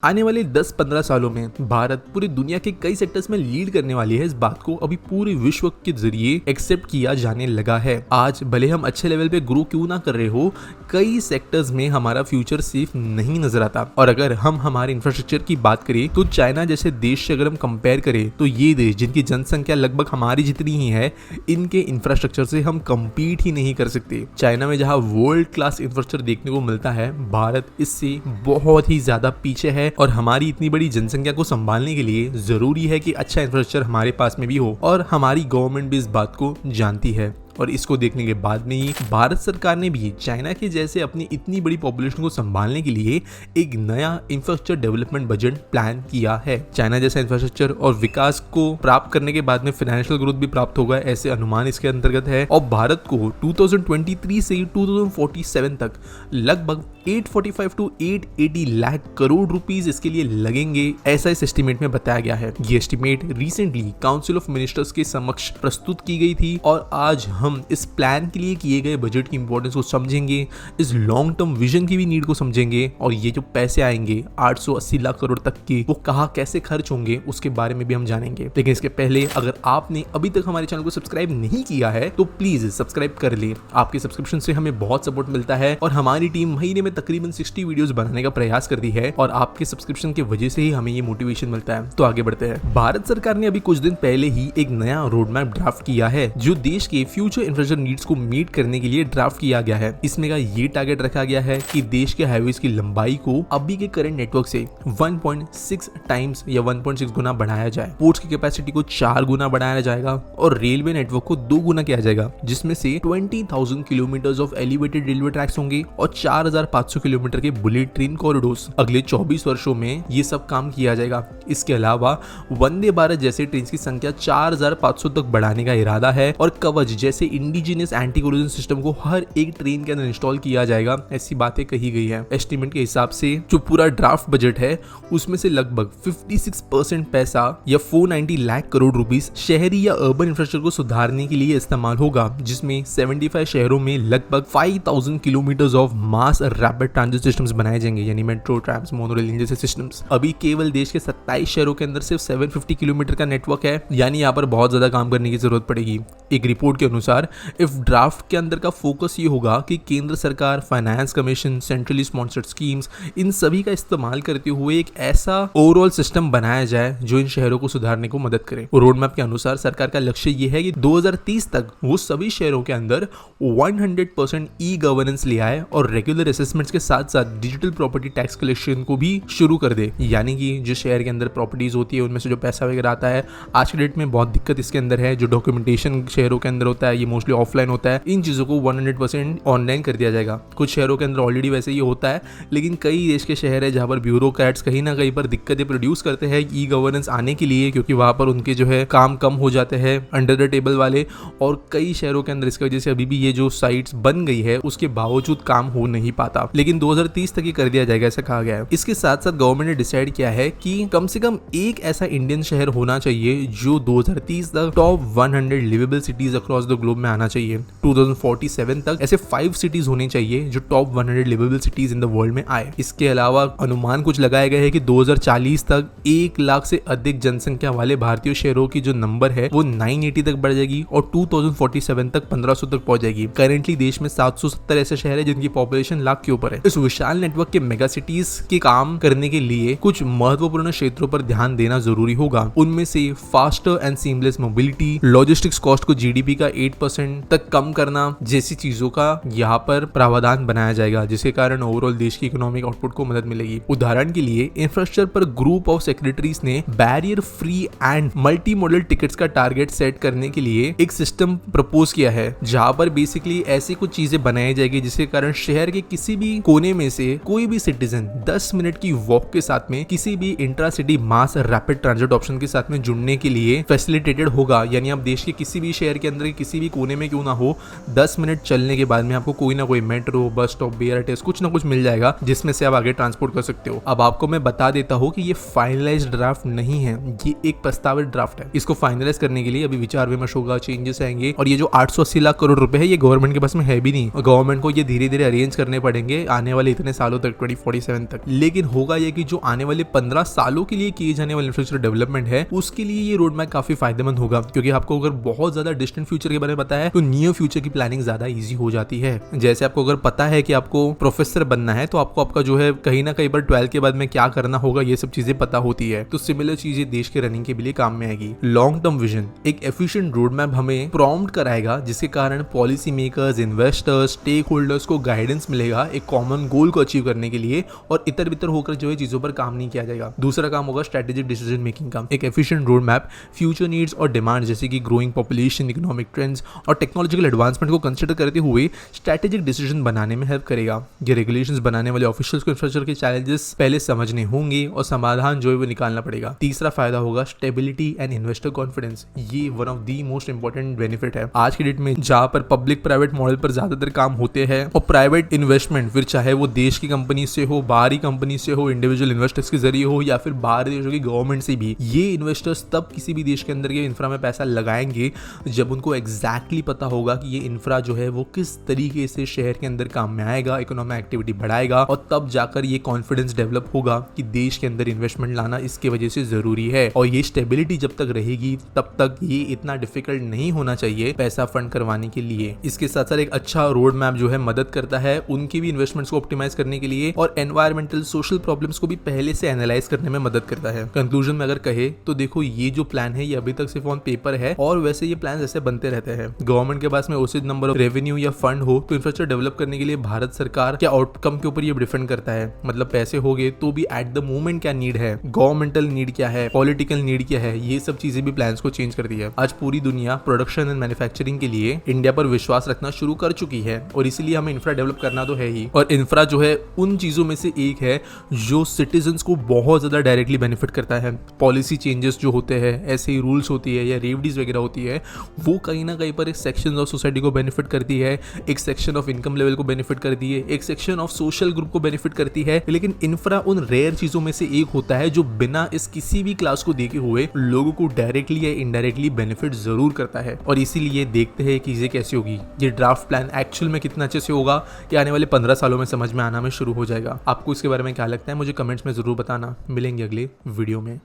आने वाले 10-15 सालों में भारत पूरी दुनिया के कई सेक्टर्स में लीड करने वाली है। इस बात को अभी पूरे विश्व के जरिए एक्सेप्ट किया जाने लगा है। आज भले हम अच्छे लेवल पे ग्रो क्यों ना कर रहे हो, कई सेक्टर्स में हमारा फ्यूचर सेफ नहीं नजर आता। और अगर हम हमारे इंफ्रास्ट्रक्चर की बात करें तो चाइना जैसे देश से अगर हम कंपेयर करें तो ये देश जिनकी जनसंख्या लगभग हमारी जितनी ही है, इनके इंफ्रास्ट्रक्चर से हम कम्पीट ही नहीं कर सकते। चाइना में जहाँ वर्ल्ड क्लास इंफ्रास्ट्रक्चर देखने को मिलता है, भारत इससे बहुत ही ज्यादा पीछे है। और हमारी इतनी बड़ी जनसंख्या को संभालने के लिए जरूरी है कि अच्छा इंफ्रास्ट्रक्चर हमारे पास में भी हो, और हमारी गवर्नमेंट भी इस बात को जानती है। और इसको देखने के बाद में ही भारत सरकार ने भी चाइना के जैसे अपनी इतनी बड़ी पॉपुलेशन को संभालने के लिए एक नया इंफ्रास्ट्रक्चर डेवलपमेंट बजट प्लान किया है। चाइना जैसा इंफ्रास्ट्रक्चर और विकास को प्राप्त करने के बाद में फाइनेंशियल ग्रोथ भी प्राप्त होगा, ऐसे अनुमान इसके अंतर्गत है। और भारत को 2023 से 2047 तक लगभग 845 to 880 लाख करोड़ रुपीस इसके लिए लगेंगे, ऐसा इस एस्टीमेट में बताया गया है। ये estimate recently council of ministers के समक्ष प्रस्तुत की गई थी। और आज हम इस प्लान के लिए किए गए बजट की इंपॉर्टेंस को समझेंगे, इस लॉन्ग टर्म विजन की भी नीड को समझेंगे, और ये जो पैसे आएंगे 880 लाख करोड़ तक के, वो कहाँ कैसे खर्च होंगे उसके बारे में भी हम जानेंगे। लेकिन इसके पहले अगर आपने अभी तक हमारे चैनल को सब्सक्राइब नहीं किया है तो प्लीज सब्सक्राइब कर ले। आपके सब्सक्रिप्शन से हमें बहुत सपोर्ट मिलता है और हमारी टीम महीने में तकरीबन 60 वीडियोस बनाने का प्रयास करती है, और आपके सब्सक्रिप्शन की वजह से ही हमें ये मोटिवेशन मिलता है। तो आगे बढ़ते हैं। भारत सरकार ने अभी कुछ दिन पहले ही एक नया रोड मैप ड्राफ्ट किया है, जो देश के फ्यूचर इंफ्रास्ट्रक्चर नीड्स को मीट करने के लिए ड्राफ्ट किया गया है। इसमें का ये टारगेट रखा गया है कि देश के हाईवेज की लंबाई को अभी के करंट नेटवर्क से 1.6 टाइम्स या 1.6 गुना बढ़ाया जाए। पोर्ट्स की कैपेसिटी को 4 गुना बढ़ाया जाएगा और रेलवे नेटवर्क को 2 गुना किया जाएगा, जिसमें से 20,000 kilometre of elevated railway tracks होंगे और 4,500 किलोमीटर के बुलेट ट्रेन कॉरिडोर्स। अगले 24 वर्षों में ये सब काम किया जाएगा। इसके अलावा वंदे भारत जैसे ट्रेन की संख्या 4,500 तक बढ़ाने का इरादा है, और कवच जैसे इंडिजिनियस एंटी कोलिजन सिस्टम को हर एक ट्रेन के अंदर इंस्टॉल किया जाएगा, ऐसी बातें कही गई है। एस्टीमेट के हिसाब से जो पूरा ड्राफ्ट बजट है उसमें से लगभग 56% पैसा या 490 लाख करोड़ रुपीस शहरी या अर्बन इंफ्रास्ट्रक्चर को सुधारने के लिए इस्तेमाल होगा, जिसमें 75 शहरों में लगभग 5,000 kilometre of mass rapid transit systems बनाए जाएंगे, यानी मेट्रो, ट्रैम्स, मोनोरेल जैसे सिस्टम्स। अभी केवल देश के 27 शहरों के अंदर सिर्फ 750 किलोमीटर का नेटवर्क है, यानी यहाँ पर बहुत ज्यादा काम करने की जरूरत पड़ेगी। एक रिपोर्ट के अनुसार इफ ड्राफ्ट के अंदर का फोकस ये होगा कि केंद्र सरकार, finance commission, centrally sponsored schemes, इन सभी का इस्तेमाल करते हुए एक ऐसा ओवरऑल सिस्टम बनाया जाए जो इन शहरों को सुधारने को मदद करे। रोड मैप के अनुसार सरकार का लक्ष्य ये है कि 2030 तक वो सभी शहरों के अंदर 100% ई गवर्नेंस ले आए और रेगुलर असेसमेंट्स के साथ साथ डिजिटल प्रॉपर्टी टैक्स कलेक्शन को भी शुरू कर दे। यानी कि जो शहर के अंदर प्रॉपर्टीज होती है उनमें से जो पैसा वगैरह आता है, आज के डेट में बहुत दिक्कत इसके अंदर है। जो डॉक्यूमेंटेशन शहरों के अंदर होता है ये मोस्टली ऑफलाइन होता है, इन चीजों को 100% ऑनलाइन कर दिया जाएगा। कुछ शहरों के अंदर ऑलरेडी वैसे ही होता है, लेकिन कई देश के शहर है जहां पर ब्यूरोक्रेट्स कहीं ना कहीं पर दिक्कतें प्रोड्यूस करते हैं ई गवर्नेंस आने के लिए, क्योंकि वहां पर उनके जो है काम कम हो जाते हैं अंडर द टेबल वाले। और कई शहरों के अंदर इसकी वजह से अभी भी ये जो साइट्स बन गई है उसके बावजूद काम हो नहीं पाता, लेकिन 2030 तक ये कर दिया जाएगा, ऐसा कहा गया है। इसके साथ साथ गवर्नमेंट ने डिसाइड किया है कि कम से कम एक ऐसा इंडियन शहर होना चाहिए जो 2030 तक top 100 liveable cities across the globe में आना चाहिए। 2047 तक ऐसे 5 सिटीज होनी चाहिए जो top 100 liveable cities in the world में आए। इसके अलावा अनुमान कुछ लगाए गए हैं कि 2040 तक 1 लाख से अधिक जनसंख्या वाले भारतीय शहरों की जो नंबर है वो 980 तक बढ़ जाएगी और 2047 तक 1500 तक पहुंच जाएगी। करेंटली देश में 770 ऐसे शहर है जिनकी पॉपुलेशन लाख के ऊपर है। इस विशाल नेटवर्क के मेगा सिटीज के काम करने के लिए कुछ महत्वपूर्ण क्षेत्रों पर ध्यान देना जरूरी होगा। उनमें से faster and seamless mobility, logistics cost को जीडीपी का 8% तक कम करना जैसी चीजों का यहाँ पर प्रावधान बनाया जाएगा, जिसके कारण ओवरऑल देश की इकोनॉमिक आउटपुट को मदद मिलेगी। उदाहरण के लिए इंफ्रास्ट्रक्चर पर ग्रुप ऑफ सेक्रेटरीज ने barrier free and multi modal tickets का टारगेट सेट करने के लिए एक सिस्टम प्रपोज किया है, जहां पर बेसिकली ऐसी कुछ चीजें बनाई जाएगी जिसके कारण शहर के किसी भी कोने में से कोई भी सिटीजन 10 मिनट की वॉक के साथ में किसी भी intra city mass rapid transit option के साथ में जुड़ने के लिए फैसिलिटेटेड होगा। यानी आप देश के किसी भी शहर के अंदर किसी भी कोने में क्यों ना हो, 10 मिनट चलने के बाद में आपको कोई ना कोई मेट्रो, बस स्टॉप, BRTS कुछ ना कुछ मिल जाएगा जिसमें से आप आगे ट्रांसपोर्ट कर सकते हो। अब आपको मैं बता देता हूँ कि ये फाइनलाइज्ड ड्राफ्ट नहीं है, ये एक प्रस्तावित ड्राफ्ट है। इसको फाइनलाइज करने के लिए अभी विचार विमर्श होगा, चेंजेस आएंगे, और ये जो 880 लाख करोड़ रुपए है ये गवर्नमेंट के पास में है भी नहीं, और गवर्नमेंट को ये धीरे धीरे अरेंज करने पड़ेंगे है आने वाले इतने सालों तक 2047 तक। लेकिन होगा ये कि जो आने वाले 15 सालों के लिए किए जाने वाले इंफ्रास्ट्रक्चर डेवलपमेंट है उसके लिए ये रोड मैप काफी फायदेमंद होगा, क्योंकि आपको अगर बहुत ज्यादा डिस्टेंट फ्यूचर के बारे में पता है तो नियर फ्यूचर की प्लानिंग ज्यादा इजी हो जाती है। जैसे आपको अगर पता है कि आपको प्रोफेसर बनना है तो आपको आपका जो है कहीं ना कहीं पर 12 के बाद में क्या करना होगा ये सब चीजें पता होती है, तो सिमिलर चीजें देश के रनिंग के लिए काम में आएगी। लॉन्ग टर्म विजन, एक एफिशिएंट रोड मैप हमें प्रॉम्प्ट कराएगा जिसके कारण policy makers, investors, stakeholders को गाइडेंस मिलेगा एक कॉमन गोल को अचीव करने के लिए, और इतर बितर होकर जो है चीजों पर काम नहीं किया जाएगा। दूसरा काम होगा स्ट्रेटेजिक डिसीजन मेकिंग का। एक efficient road map future needs और डिमांड जैसे कि ग्रोइंग पॉपुलेशन, इकोनॉमिक ट्रेंड्स और टेक्नोलॉजिकल एडवांसमेंट को कंसिडर करते हुए स्ट्रेटेजिक डिसीजन बनाने में हेल्प करेगा। ये रेगुलेशंस बनाने वाले ऑफिशियल्स को इंफ्रास्ट्रक्चर के चैलेंजेस पहले समझने होंगे और समाधान जो है वो निकालना पड़ेगा। तीसरा फायदा होगा स्टेबिलिटी एंड इन्वेस्टर कॉन्फिडेंस। ये one of the most important benefit है आज की डेट में, जहां पर पब्लिक प्राइवेट मॉडल पर ज्यादातर काम होते हैं और प्राइवेट इन्वेस्टमेंट फिर चाहे वो देश की कंपनी से हो, बाहरी कंपनी से हो, इंडिविजुअल इन्वेस्टर्स के जरिए हो या फिर बाहरी देशों की गवर्नमेंट से भी, ये इन्वेस्टर्स तब किसी भी देश के अंदर के इंफ्रा में पैसा लगाएंगे जब उनको एग्जैक्टली पता होगा कि ये इंफ्रा जो है वो किस तरीके से शहर के अंदर काम में आएगा, इकोनॉमिक एक्टिविटी बढ़ाएगा, और तब जाकर ये कॉन्फिडेंस डेवलप होगा कि देश के अंदर इन्वेस्टमेंट लाना इसके वजह से जरूरी है। और ये स्टेबिलिटी जब तक रहेगी तब तक ये इतना डिफिकल्ट नहीं होना चाहिए पैसा फंड करवाने के लिए। इसके साथ साथ एक अच्छा रोड मैप जो है मदद करता है उनकी भी इन्वेस्टमेंट्स को ऑप्टिमाइज करने के लिए और एनवायरमेंटल सोशल प्रॉब्लम्स को भी पहले से एनालाइज करने में मदद करता है। कंक्लूजन में अगर कहे तो देखो, ये जो प्लान है ये अभी तक सिर्फ ऑन पेपर है और वैसे ये प्लान ऐसे बनते रहते हैं। गवर्नमेंट के पास में उचित नंबर ऑफ रेवेन्यू या फंड हो तो इंफ्रास्ट्रक्चर डेवलप करने के लिए भारत सरकार क्या आउटकम के ऊपर ये डिपेंड करता है। मतलब पैसे हो गए तो भी एट द मोमेंट क्या नीड है, गवर्नमेंटल नीड क्या है, पॉलिटिकल नीड क्या है, ये सब चीजें भी प्लान्स को चेंज करती है। आज पूरी दुनिया प्रोडक्शन एंड मैन्युफैक्चरिंग के लिए इंडिया पर विश्वास रखना शुरू कर चुकी है और इसीलिए हमें इंफ्रा डेवलप करना तो है ही। और इंफ्रा जो है उन चीजों में से एक है जो सिटीजन्स को बहुत ज्यादा डायरेक्टली बेनिफिट करता है। पॉलिसी चेंजेस जो होते हैं, ऐसे ही रूल्स होती है या रेवडीज वगैरह होती है, वो कहीं ना कहीं पर एक सेक्शन ऑफ सोसाइटी को बेनिफिट करती है, एक सेक्शन ऑफ इनकम लेवल को बेनिफिट करती है, एक सेक्शन ऑफ सोशल ग्रुप को बेनिफिट करती है। लेकिन इंफ्रा उन रेयर चीजों में से एक होता है जो बिना इस किसी भी क्लास को देखे हुए लोगों को डायरेक्टली या इनडायरेक्टली बेनिफिट जरूर करता है। और इसीलिए देखते हैं कि चीजें कैसी होगी, ये ड्राफ्ट प्लान एक्चुअल में कितना अच्छे से होगा कि आने वाले 15 सालों में समझ में आना में शुरू हो जाएगा। आपको इसके बारे में क्या लगता है मुझे कमेंट्स में जरूर बताना। मिलेंगे अगले वीडियो में।